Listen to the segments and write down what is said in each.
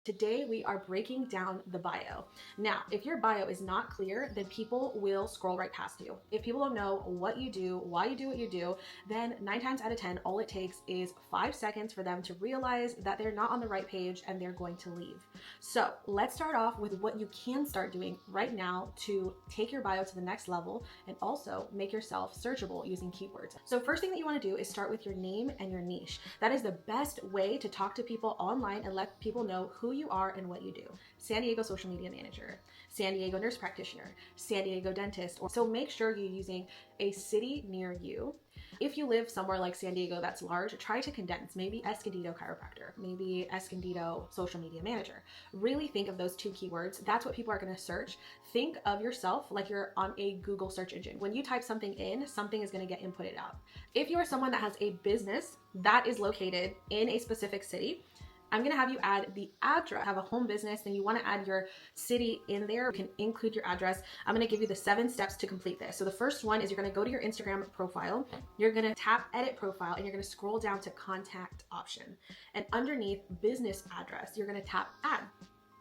Today, we are breaking down the bio. Now, if your bio is not clear, then people will scroll right past you. If people don't know what you do, why you do what you do, then 9 times out of 10, all it takes is 5 seconds for them to realize that they're not on the right page and they're going to leave. So let's start off with what you can start doing right now to take your bio to the next level and also make yourself searchable using keywords. So first thing that you want to do is start with your name and your niche. That is the best way to talk to people online and let people know who you are and what you do. San Diego social media manager, San Diego nurse practitioner, San Diego dentist. So make sure you're using a city near you. If you live somewhere like San Diego that's large, try to condense. Maybe Escondido chiropractor, maybe Escondido social media manager. Really think of those 2 keywords. That's what people are going to search. Think of yourself like you're on a Google search engine. When you type something in, something is going to get inputted out. If you are someone that has a business that is located in a specific city, I'm gonna have you add the address. Have a home business, then you wanna add your city in there. You can include your address. I'm gonna give you the 7 steps to complete this. So the first one is you're gonna go to your Instagram profile. You're gonna tap edit profile and you're gonna scroll down to contact option. And underneath business address, you're gonna tap add.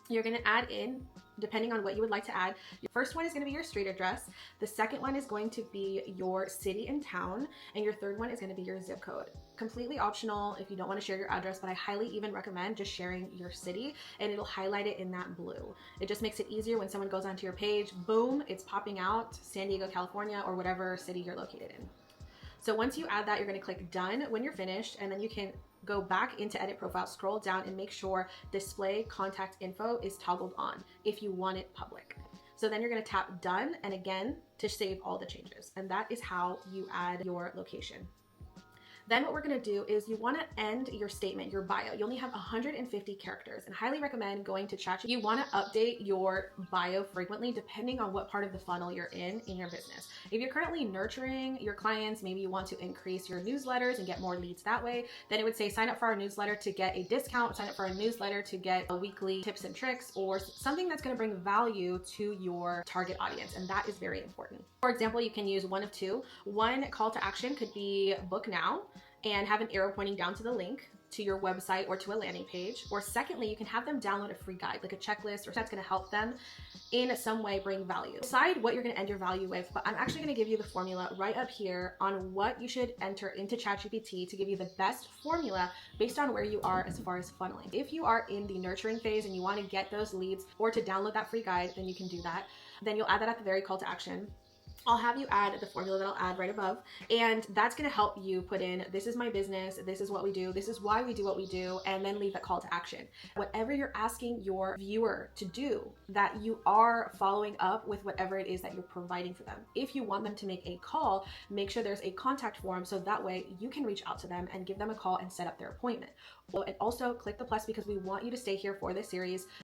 You're gonna add in, depending on what you would like to add. Your first one is gonna be your street address. The second one is going to be your city and town. And your third one is gonna be your zip code. Completely optional if you don't wanna share your address, but I highly even recommend just sharing your city and it'll highlight it in that blue. It just makes it easier when someone goes onto your page, boom, it's popping out San Diego, California, or whatever city you're located in. So once you add that, you're gonna click done when you're finished, and then you can go back into edit profile, scroll down and make sure display contact info is toggled on if you want it public. So then you're gonna tap done and again to save all the changes. And that is how you add your location. Then what we're gonna do is you wanna end your statement, your bio. You only have 150 characters and highly recommend going to ChatGPT. You wanna update your bio frequently depending on what part of the funnel you're in your business. If you're currently nurturing your clients, maybe you want to increase your newsletters and get more leads that way, then it would say sign up for our newsletter to get a discount, sign up for our newsletter to get a weekly tips and tricks, or something that's gonna bring value to your target audience. And that is very important. For example, you can use one of 2. One call to action could be book now, and have an arrow pointing down to the link to your website or to a landing page. Or secondly, you can have them download a free guide, like a checklist, or that's gonna help them in some way bring value. Decide what you're gonna end your value with, but I'm actually gonna give you the formula right up here on what you should enter into ChatGPT to give you the best formula based on where you are as far as funneling. If you are in the nurturing phase and you wanna get those leads or to download that free guide, then you can do that. Then you'll add that at the very call to action. I'll have you add the formula that I'll add right above, and that's gonna help you put in, this is my business, this is what we do, this is why we do what we do, and then leave that call to action. Whatever you're asking your viewer to do, that you are following up with whatever it is that you're providing for them. If you want them to make a call, make sure there's a contact form so that way you can reach out to them and give them a call and set up their appointment. And also click the plus because we want you to stay here for this series.